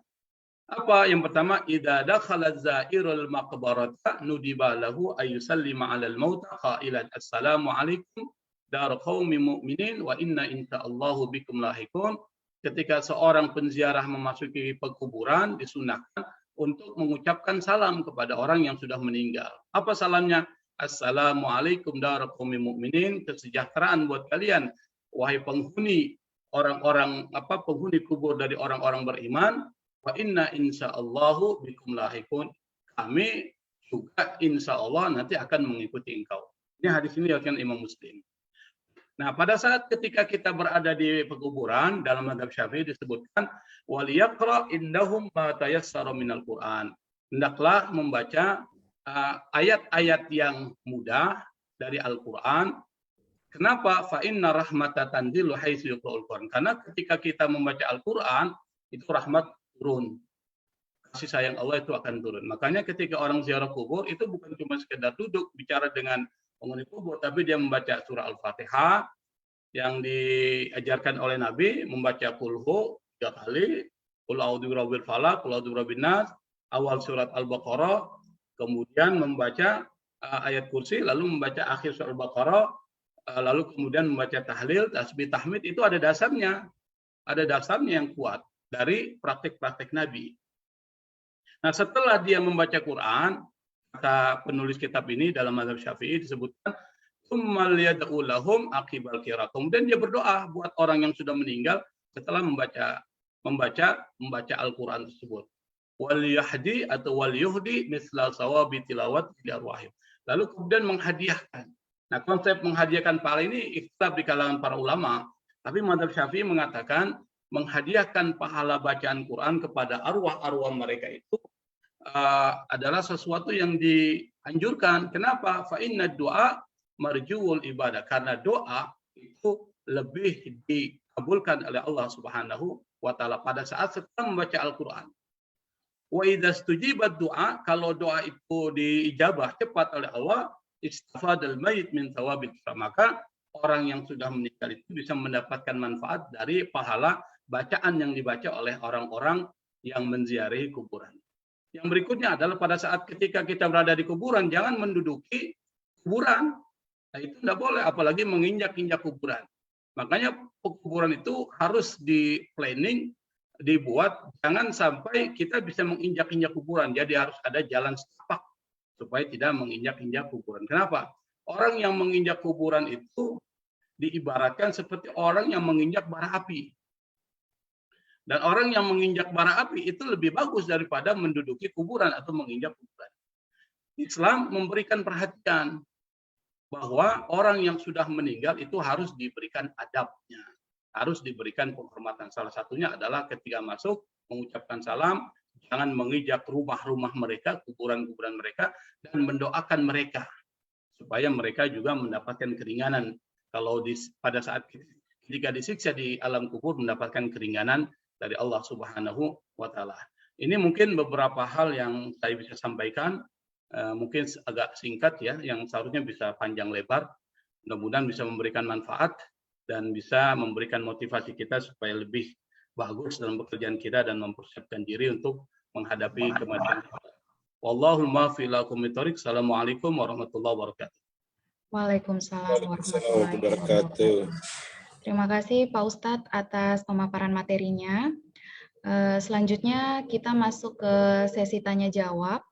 apa? Yang pertama, idza dakhala zairul maqbarata nudiba lahu ayyusallima 'alal mauta qailan assalamu alaikum dar qaumin mu'minin wa inna insyaallahu bikum lahiqun. Ketika seorang penziarah memasuki pekuburan disunahkan untuk mengucapkan salam kepada orang yang sudah meninggal. Apa salamnya? Assalamualaikum dar qaumin mu'minin, kesejahteraan buat kalian wahai penghuni penghuni kubur dari orang-orang beriman. Wa inna insyaallahu bikum lahiqun. Kami juga insyaallah nanti akan mengikuti engkau. Ini hadis ini diriwayatkan Imam Muslim. Nah, pada saat ketika kita berada di pekuburan dalam mazhab Syafi'i disebutkan wal yaqra indahum ma tayassara minal Qur'an. Hendaklah membaca ayat-ayat yang mudah dari Al-Qur'an. Kenapa? Fa inna rahmata tanzilu haitsu yuqra'ul Qur'an. Karena ketika kita membaca Al-Qur'an itu rahmat turun. Kasih sayang Allah itu akan turun. Makanya ketika orang ziarah kubur itu bukan cuma sekedar duduk bicara dengan penghuni kubur, tapi dia membaca surah Al-Fatihah yang diajarkan oleh Nabi, membaca kulhu 3 kali, qul a'udzu birabbil falaq, qul a'udzu birabbin nas, awal surat Al-Baqarah, kemudian membaca ayat kursi, lalu membaca akhir surat Al-Baqarah, lalu kemudian membaca tahlil, tasbih, tahmid. Itu ada dasarnya. Ada dasarnya yang kuat dari praktik-praktik Nabi. Nah, setelah dia membaca Quran, kata penulis kitab ini dalam mazhab Syafi'i disebutkan tsummal yad'u lahum aqibal qiraah. Kemudian dia berdoa buat orang yang sudah meninggal setelah membaca Al-Qur'an tersebut. Wal yahdi atau wal yuhdi misla sawabi tilawat ila arwahim. Lalu kemudian menghadiahkan. Nah, konsep menghadiahkan pahala ini ikhtilaf di kalangan para ulama, tapi mazhab Syafi'i mengatakan menghadiahkan pahala bacaan Quran kepada arwah-arwah mereka itu adalah sesuatu yang dianjurkan. Kenapa? Fa inna du'a marjuul ibadah. Karena doa itu lebih dikabulkan oleh Allah Subhanahu wa taala pada saat setelah membaca Al-Qur'an. Wa idza stujibat du'a, kalau doa itu diijabah cepat oleh Allah, istafadal mayit min thawabil. Maka orang yang sudah meninggal itu bisa mendapatkan manfaat dari pahala bacaan yang dibaca oleh orang-orang yang menziarahi kuburan. Yang berikutnya adalah pada saat ketika kita berada di kuburan, jangan menduduki kuburan. Nah, itu tidak boleh, apalagi menginjak-injak kuburan. Makanya kuburan itu harus di planning, dibuat, jangan sampai kita bisa menginjak-injak kuburan. Jadi harus ada jalan setapak supaya tidak menginjak-injak kuburan. Kenapa? Orang yang menginjak kuburan itu diibaratkan seperti orang yang menginjak bara api. Dan orang yang menginjak bara api itu lebih bagus daripada menduduki kuburan atau menginjak kuburan. Islam memberikan perhatian bahwa orang yang sudah meninggal itu harus diberikan adabnya, harus diberikan penghormatan. Salah satunya adalah ketika masuk mengucapkan salam, jangan menginjak rumah-rumah mereka, kuburan-kuburan mereka, dan mendoakan mereka supaya mereka juga mendapatkan keringanan. Kalau pada saat ketika disiksa di alam kubur mendapatkan keringanan dari Allah Subhanahu wa taala. Ini mungkin beberapa hal yang saya bisa sampaikan, mungkin agak singkat ya, yang seharusnya bisa panjang lebar. Mudah-mudahan bisa memberikan manfaat dan bisa memberikan motivasi kita supaya lebih bagus dalam pekerjaan kita dan mempersiapkan diri untuk menghadapi kematian. Wallahul muwaffiq ila aqwamit thoriq. Assalamualaikum warahmatullahi wabarakatuh. Waalaikumsalam warahmatullahi wabarakatuh. Terima kasih Pak Ustadz atas pemaparan materinya. Selanjutnya kita masuk ke sesi tanya jawab.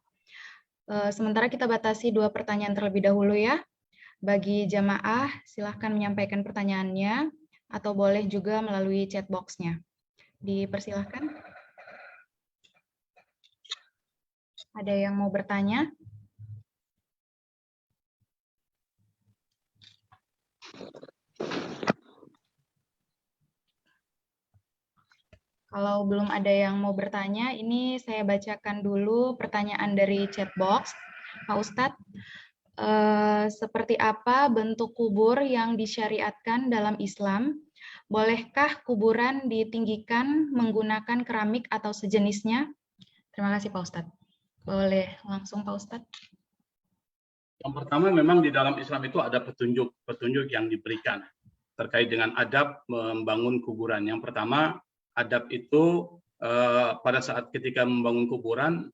Sementara kita batasi 2 pertanyaan terlebih dahulu ya. Bagi jamaah, silahkan menyampaikan pertanyaannya atau boleh juga melalui chat box-nya. Dipersilahkan. Ada yang mau bertanya? Kalau belum ada yang mau bertanya, ini saya bacakan dulu pertanyaan dari chat box. Pak Ustadz, seperti apa bentuk kubur yang disyariatkan dalam Islam? Bolehkah kuburan ditinggikan menggunakan keramik atau sejenisnya? Terima kasih Pak Ustadz. Boleh langsung Pak Ustadz. Yang pertama memang di dalam Islam itu ada petunjuk yang diberikan terkait dengan adab membangun kuburan. Yang pertama, adab itu pada saat ketika membangun kuburan,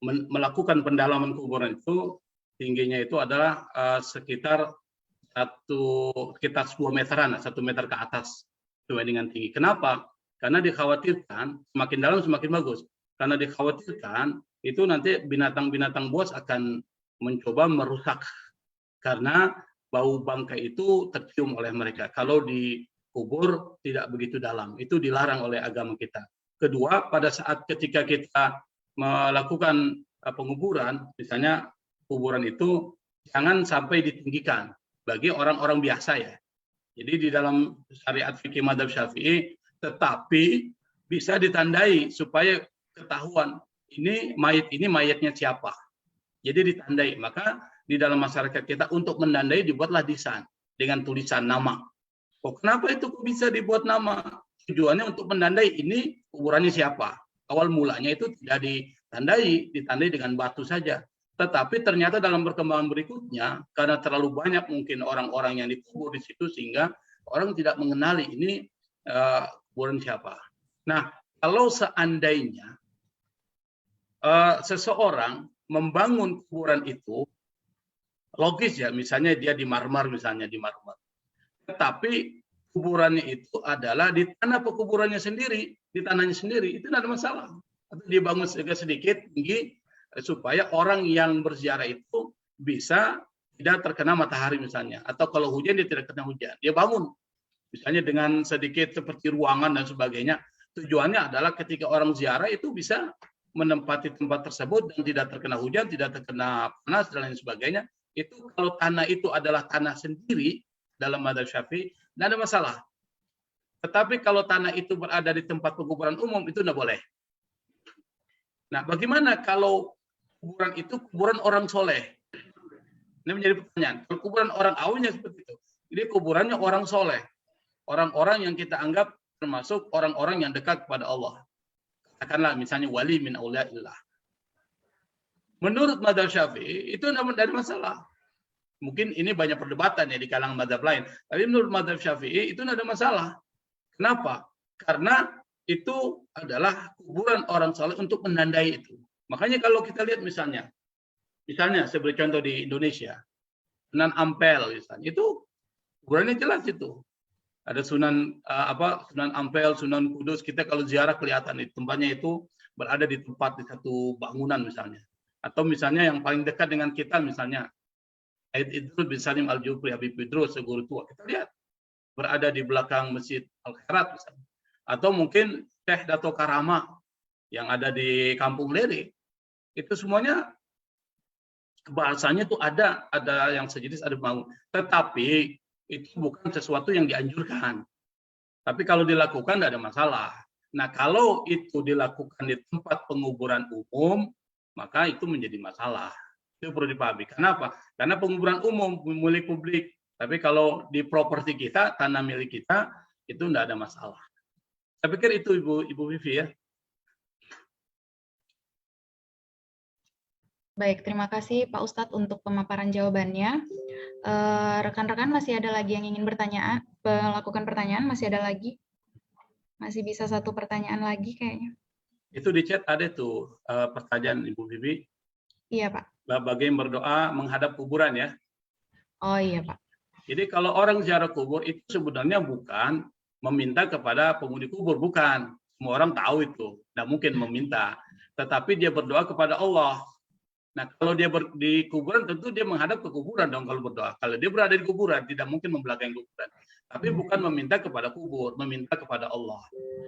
melakukan pendalaman kuburan itu tingginya itu adalah sekitar 10 meteran, 1 meter ke atas sesuai dengan tinggi. Kenapa? Karena dikhawatirkan semakin dalam semakin bagus. Karena dikhawatirkan itu nanti binatang-binatang buas akan mencoba merusak karena bau bangkai itu tercium oleh mereka. Kalau dikubur tidak begitu dalam, itu dilarang oleh agama kita. Kedua, pada saat ketika kita melakukan penguburan, misalnya kuburan itu jangan sampai ditinggikan bagi orang-orang biasa ya. Jadi di dalam syariat fikih madzhab Syafi'i, tetapi bisa ditandai supaya ketahuan ini mayatnya siapa. Jadi ditandai. Maka di dalam masyarakat kita untuk menandai dibuatlah desain dengan tulisan nama. Oh, kenapa itu bisa dibuat nama? Tujuannya untuk menandai ini kuburannya siapa. Awal mulanya itu tidak ditandai dengan batu saja. Tetapi ternyata dalam perkembangan berikutnya, karena terlalu banyak mungkin orang-orang yang dikubur di situ sehingga orang tidak mengenali ini kuburan siapa. Nah, kalau seandainya seseorang membangun kuburan itu, logis ya, misalnya dia di marmer, tetapi kuburannya itu adalah di tanah pekuburannya sendiri, di tanahnya sendiri, itu tidak ada masalah. Atau dibangun sedikit tinggi supaya orang yang berziarah itu bisa tidak terkena matahari misalnya, atau kalau hujan dia tidak kena hujan. Dia bangun misalnya dengan sedikit seperti ruangan dan sebagainya. Tujuannya adalah ketika orang ziarah itu bisa menempati tempat tersebut dan tidak terkena hujan, tidak terkena panas dan lain sebagainya. Itu kalau tanah itu adalah tanah sendiri dalam madzhab Syafi'i, tidak ada masalah. Tetapi kalau tanah itu berada di tempat penguburan umum, itu tidak boleh. Nah, bagaimana kalau kuburan itu kuburan orang soleh? Ini menjadi pertanyaan. Kalau kuburan orang awamnya seperti itu. Jadi kuburannya orang soleh. Orang-orang yang kita anggap termasuk orang-orang yang dekat kepada Allah. Katakanlah misalnya wali min auliyaillah. Menurut madzhab Syafi'i itu tidak ada masalah. Mungkin ini banyak perdebatan ya di kalangan madzhab lain. Tapi menurut madzhab Syafi'i itu tidak ada masalah. Kenapa? Karena itu adalah kuburan orang soleh untuk menandai itu. Makanya kalau kita lihat misalnya saya beri contoh di Indonesia, Sunan Ampel misalnya, itu kuburannya jelas itu. Ada Sunan Ampel, Sunan Kudus, kita kalau ziarah kelihatan tempatnya itu berada di tempat di satu bangunan misalnya. Atau misalnya yang paling dekat dengan kita misalnya Said Idrus bin Salim Al-Jufri, Habib Idrus, seguru tua. Kita lihat berada di belakang Masjid Al-Khairat misalnya. Atau mungkin Syekh Dato Karama yang ada di Kampung Lere. Itu semuanya bahasanya itu ada yang sejenis, ada bangun. Tetapi itu bukan sesuatu yang dianjurkan. Tapi kalau dilakukan tidak ada masalah. Nah, kalau itu dilakukan di tempat penguburan umum, maka itu menjadi masalah. Itu perlu dipahami. Kenapa? Karena penguburan umum milik publik. Tapi kalau di properti kita, tanah milik kita, itu tidak ada masalah. Saya pikir itu Ibu Vivi ya. Baik, terima kasih Pak Ustadz untuk pemaparan jawabannya. Rekan-rekan masih ada lagi yang ingin melakukan pertanyaan? Masih ada lagi? Masih bisa 1 pertanyaan lagi kayaknya. Itu di chat ada tuh pertanyaan Ibu Vivi. Iya, Pak. Bagian berdoa menghadap kuburan ya. Oh iya, Pak. Jadi kalau orang ziarah kubur itu sebenarnya bukan meminta kepada penghuni kubur, bukan. Semua orang tahu itu, tidak mungkin meminta. Tetapi dia berdoa kepada Allah. Nah, kalau dia di kuburan tentu dia menghadap ke kuburan dong kalau berdoa. Kalau dia berada di kuburan tidak mungkin membelakangi kuburan. Tapi bukan meminta kepada kubur, meminta kepada Allah.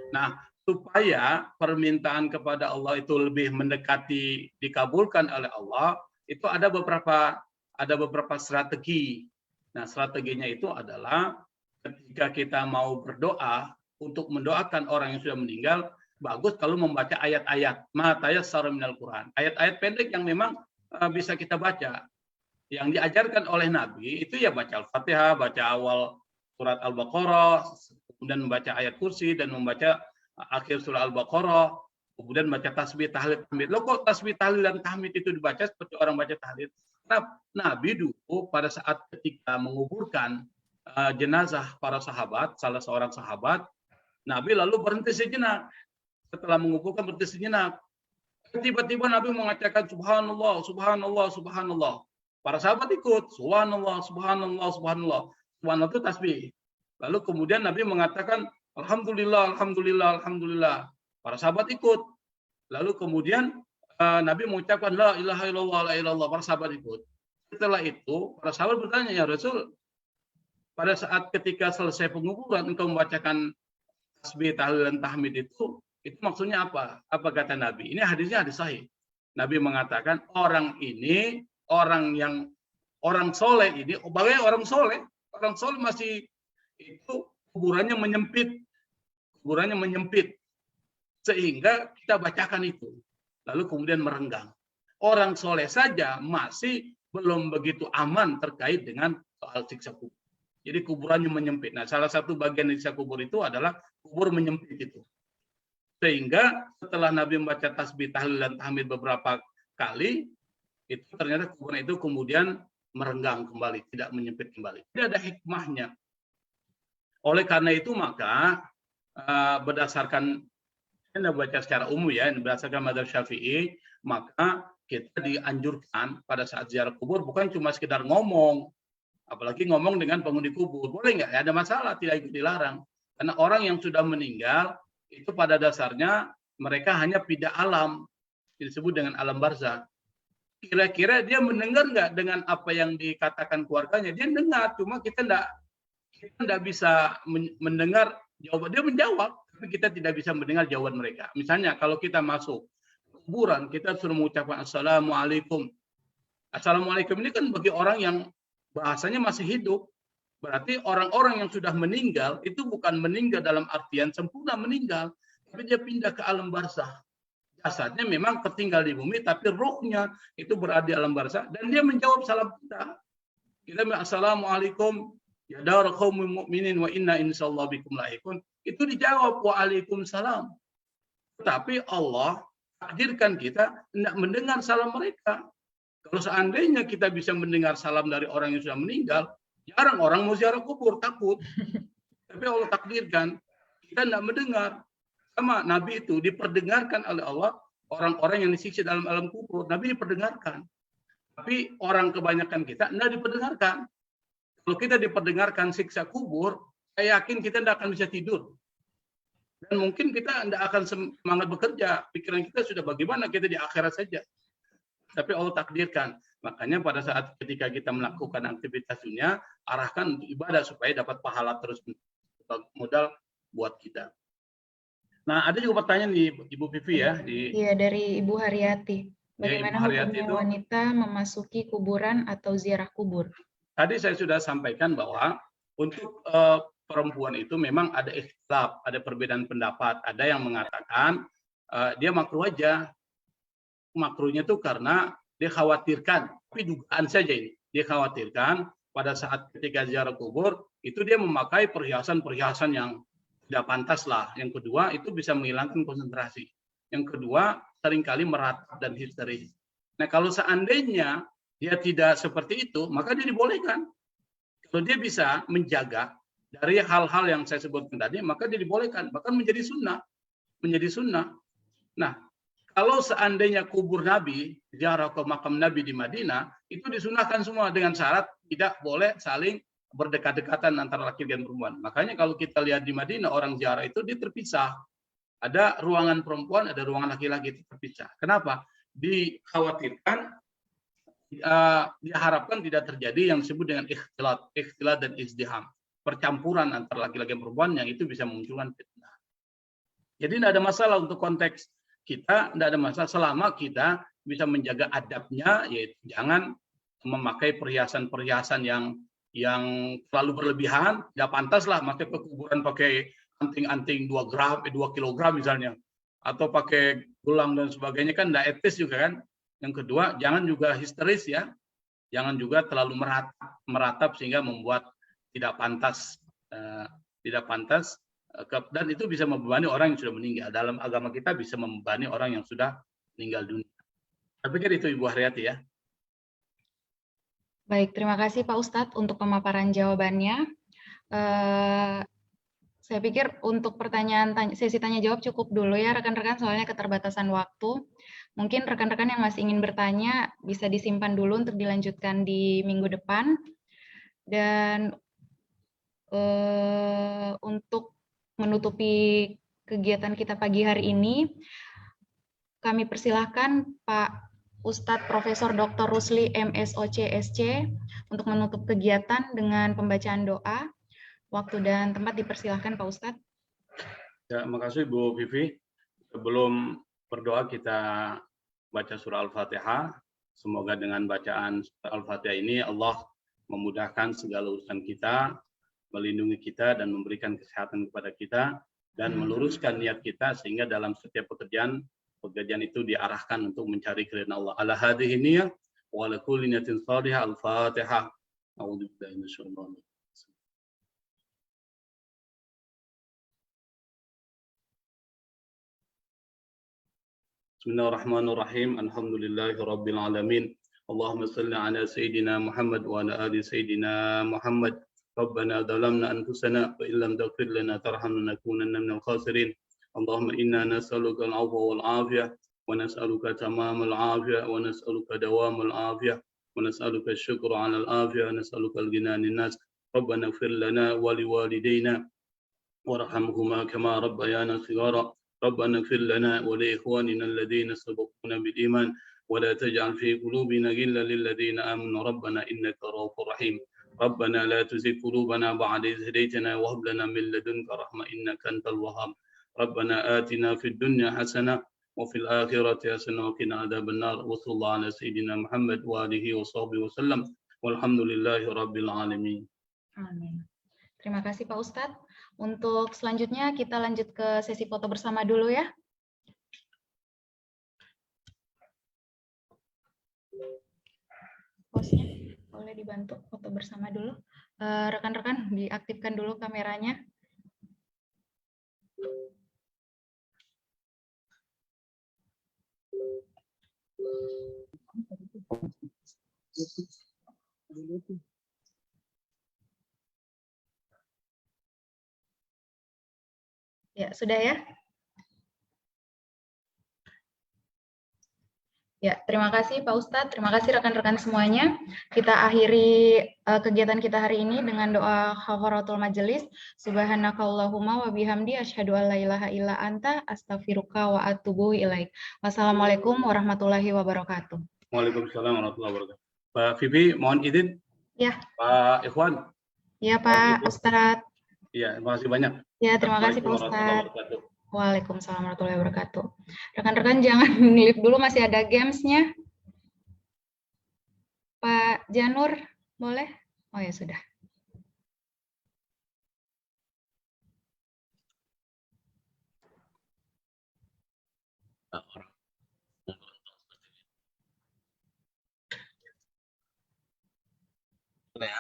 Nah, supaya permintaan kepada Allah itu lebih mendekati dikabulkan oleh Allah, itu ada beberapa strategi. Nah, strateginya itu adalah ketika kita mau berdoa untuk mendoakan orang yang sudah meninggal, bagus kalau membaca ayat-ayat ma tayassara minal Quran. Ayat-ayat pendek yang memang bisa kita baca. Yang diajarkan oleh Nabi itu ya baca Al-Fatihah, baca awal surat Al-Baqarah, kemudian membaca ayat kursi dan membaca akhir surah Al-Baqarah, kemudian baca tasbih, tahlil, tahmid. Loh kok tasbih, tahlil dan tahmid itu dibaca seperti orang baca tahlil? Nabi dulu pada saat ketika menguburkan jenazah para sahabat, salah seorang sahabat, Nabi lalu berhenti sejenak. Setelah menguburkan berhenti sejenak. Tiba-tiba Nabi mengatakan subhanallah, subhanallah, subhanallah. Para sahabat ikut subhanallah, subhanallah, subhanallah. Subhanallah itu tasbih. Lalu kemudian Nabi mengatakan alhamdulillah, alhamdulillah, alhamdulillah. Para sahabat ikut. Lalu kemudian Nabi mengucapkan la ilaha illallah, la ilallah. Para sahabat ikut. Setelah itu, para sahabat bertanya, ya Rasul, pada saat ketika selesai penguburan, engkau membacakan tasbih, tahlil, dan tahmid itu maksudnya apa? Apa kata Nabi? Ini hadisnya hadis sahih. Nabi mengatakan orang ini, orang soleh ini, bagaimana orang soleh masih itu kuburannya menyempit, sehingga kita bacakan itu. Lalu kemudian merenggang. Orang soleh saja masih belum begitu aman terkait dengan soal siksa kubur. Jadi kuburannya menyempit. Nah, salah satu bagian dari siksa kubur itu adalah kubur menyempit itu. Sehingga setelah Nabi membaca tasbih, tahlil, dan tahmid beberapa kali, itu ternyata kuburan itu kemudian merenggang kembali, tidak menyempit kembali. Tidak ada hikmahnya. Oleh karena itu maka berdasarkan Anda baca secara umum ya, berdasarkan mazhab Syafi'i, maka kita dianjurkan pada saat ziarah kubur bukan cuma sekedar ngomong, apalagi ngomong dengan penghuni kubur. Boleh nggak? Ya, ada masalah, tidak dilarang. Karena orang yang sudah meninggal, itu pada dasarnya mereka hanya pindah alam, disebut dengan alam barzakh. Kira-kira dia mendengar nggak dengan apa yang dikatakan keluarganya? Dia dengar, cuma kita nggak bisa mendengar jawaban. Dia menjawab, tapi kita tidak bisa mendengar jawaban mereka. Misalnya kalau kita masuk kuburan, kita suruh mengucapkan assalamualaikum. Assalamualaikum ini kan bagi orang yang bahasanya masih hidup. Berarti orang-orang yang sudah meninggal itu bukan meninggal dalam artian sempurna meninggal, tapi dia pindah ke alam barzakh. Jasadnya memang tertinggal di bumi, tapi rohnya itu berada di alam barzakh dan dia menjawab salam kita. Kita assalamualaikum ya dar qaumul mukminin wa inna insyaallah bikum lahiqun. Itu dijawab waalaikumsalam. Tapi Allah takdirkan kita tidak mendengar salam mereka. Kalau seandainya kita bisa mendengar salam dari orang yang sudah meninggal, jarang orang mau ziarah kubur, takut. Tapi Allah takdirkan kita tidak mendengar. Sama Nabi itu diperdengarkan oleh Allah orang-orang yang disiksa dalam alam kubur. Nabi diperdengarkan. Tapi orang kebanyakan kita tidak diperdengarkan. Kalau kita diperdengarkan siksa kubur, saya yakin kita tidak akan bisa tidur. Dan mungkin kita tidak akan semangat bekerja. Pikiran kita sudah bagaimana, kita di akhirat saja. Tapi Allah takdirkan. Makanya pada saat ketika kita melakukan aktivitas dunia, arahkan untuk ibadah supaya dapat pahala terus modal buat kita. Nah, ada juga pertanyaan di Ibu Vivi ya. Iya, dari Ibu Haryati. Bagaimana hukumnya wanita memasuki kuburan atau ziarah kubur? Tadi saya sudah sampaikan bahwa untuk perempuan itu memang ada ikhtilaf, ada perbedaan pendapat. Ada yang mengatakan dia makruh aja. Makruhnya itu karena dia khawatirkan, tapi dugaan saja ini. Dia khawatirkan pada saat ketika ziarah kubur, itu dia memakai perhiasan-perhiasan yang tidak pantas lah. Yang kedua, itu bisa menghilangkan konsentrasi. Yang kedua, seringkali meratap dan histeris. Nah, kalau seandainya dia tidak seperti itu, maka dia dibolehkan. Kalau dia bisa menjaga dari hal-hal yang saya sebutkan tadi, maka dia dibolehkan. Bahkan menjadi sunnah. Menjadi sunnah. Nah, kalau seandainya kubur Nabi, ziarah ke makam Nabi di Madinah, itu disunahkan semua dengan syarat tidak boleh saling berdekat-dekatan antara laki dan perempuan. Makanya kalau kita lihat di Madinah, orang ziarah itu dia terpisah. Ada ruangan perempuan, ada ruangan laki-laki terpisah. Kenapa? Dikhawatirkan, diharapkan tidak terjadi yang disebut dengan ikhtilat dan izdiham. Percampuran antara laki-laki dan perempuan yang itu bisa memunculkan fitnah. Jadi tidak ada masalah untuk konteks kita, tidak ada masalah selama kita bisa menjaga adabnya, yaitu jangan memakai perhiasan-perhiasan yang terlalu berlebihan. Tidak pantas lah pakai ke kuburan pakai anting-anting 2 kilogram misalnya, atau pakai gelang dan sebagainya, kan tidak etis juga kan. Yang kedua, jangan juga histeris ya, jangan juga terlalu meratap sehingga membuat tidak pantas, dan itu bisa membebani orang yang sudah meninggal. Dalam agama kita bisa membebani orang yang sudah meninggal dunia. Saya pikir itu Ibu Haryati ya. Baik, terima kasih Pak Ustadz untuk pemaparan jawabannya. Saya pikir untuk sesi tanya jawab cukup dulu ya rekan-rekan, soalnya keterbatasan waktu. Mungkin rekan-rekan yang masih ingin bertanya bisa disimpan dulu untuk dilanjutkan di minggu depan. Dan untuk menutupi kegiatan kita pagi hari ini, kami persilahkan Pak Ustadz Profesor Dr. Rusli MSOC SC untuk menutup kegiatan dengan pembacaan doa. Waktu dan tempat dipersilahkan Pak Ustadz. Ya, makasih Bu Vivi. Sebelum berdoa kita baca surah Al-Fatihah. Semoga dengan bacaan surah Al-Fatihah ini Allah memudahkan segala urusan kita, melindungi kita dan memberikan kesehatan kepada kita, dan meluruskan niat kita sehingga dalam setiap pekerjaan itu diarahkan untuk mencari keridhaan Allah. Ala hadhihi niyyah wa ala kulli niyatin shalihah. Al-Fatihah. A'udzubillahi minasyaitonir rajim. Bismillahirrahmanirrahim. Alhamdulillahi rabbil alamin. Allahumma salli ala sayyidina Muhammad wa ala ali sayyidina Muhammad. Rabbana dhalamna anfusana wa illam taghfir lana tarhamna lanakunanna minal khasirin. Allahumma inna nas'aluka al-'afwa wal 'afiyah wa nas'aluka tamamal 'afiyah wa nas'aluka dawamal 'afiyah wa nas'aluka asy-syukra 'ala al-'afiyah wa nas'aluka al-ghina 'anil nas. Rabbana ighfir lana wa liwalidayna warhamhuma kama rabbayana shighara. ربنا اغفر لنا ولإخواننا الذين سبقونا بالإيمان ولا تجعل في قلوبنا غلا للذين آمنوا ربنا إنك رؤوف رحيم. ربنا لا تزغ قلوبنا بعد إذ هديتنا وهب لنا من لدنك رحمة إنك أنت الوهاب. ربنا آتنا في الدنيا حسنة وفي الآخرة حسنة وقنا عذاب النار. وصلى الله على سيدنا محمد وآله وصحبه وسلم والحمد لله رب العالمين. Amin. Terima kasih Pak Ustadz. Untuk selanjutnya kita lanjut ke sesi foto bersama dulu ya. Hostnya boleh dibantu foto bersama dulu. Rekan-rekan diaktifkan dulu kameranya. Ya, sudah ya? Ya, terima kasih Pak Ustadz, terima kasih rekan-rekan semuanya. Kita akhiri kegiatan kita hari ini dengan doa khafaratul majelis. Subhanakallahumma wa bihamdi asyhadu an la ilaha illa anta astaghfiruka wa atubu ilaik. Wassalamualaikum warahmatullahi wabarakatuh. Waalaikumsalam warahmatullahi wabarakatuh. Pak Vivi, mohon izin. Ya. Pak Ikhwan. Ya Pak Ustadz. Ya, terima kasih banyak. Ya, terima kasih Pak Ustadz. Waalaikumsalam warahmatullahi wabarakatuh. Rekan-rekan jangan ngelip dulu, masih ada gamesnya. Pak Janur, boleh? Oh ya sudah. Ya.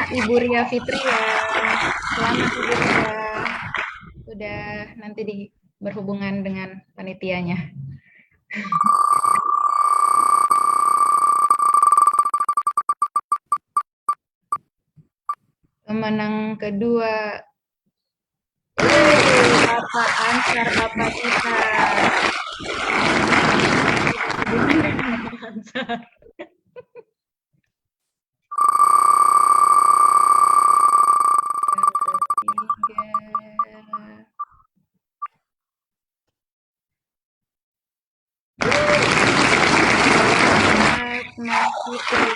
Ibu Ria Fitri ya. Selamat Ibu Ria. Sudah nanti di berhubungan dengan panitianya. Pemenang kedua, Bapak Ansar, Bapak kita. Ansar. Yang ketiga. Mas Fikri.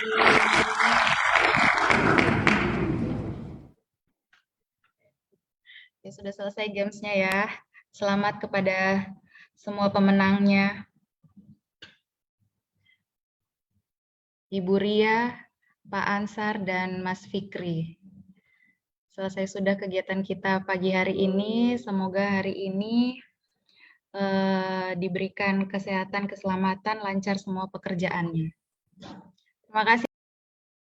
Ya, sudah selesai gamesnya ya. Selamat kepada semua pemenangnya. Ibu Ria, Pak Ansar, dan Mas Fikri. Selesai sudah kegiatan kita pagi hari ini. Semoga hari ini diberikan kesehatan, keselamatan, lancar semua pekerjaannya. Terima kasih.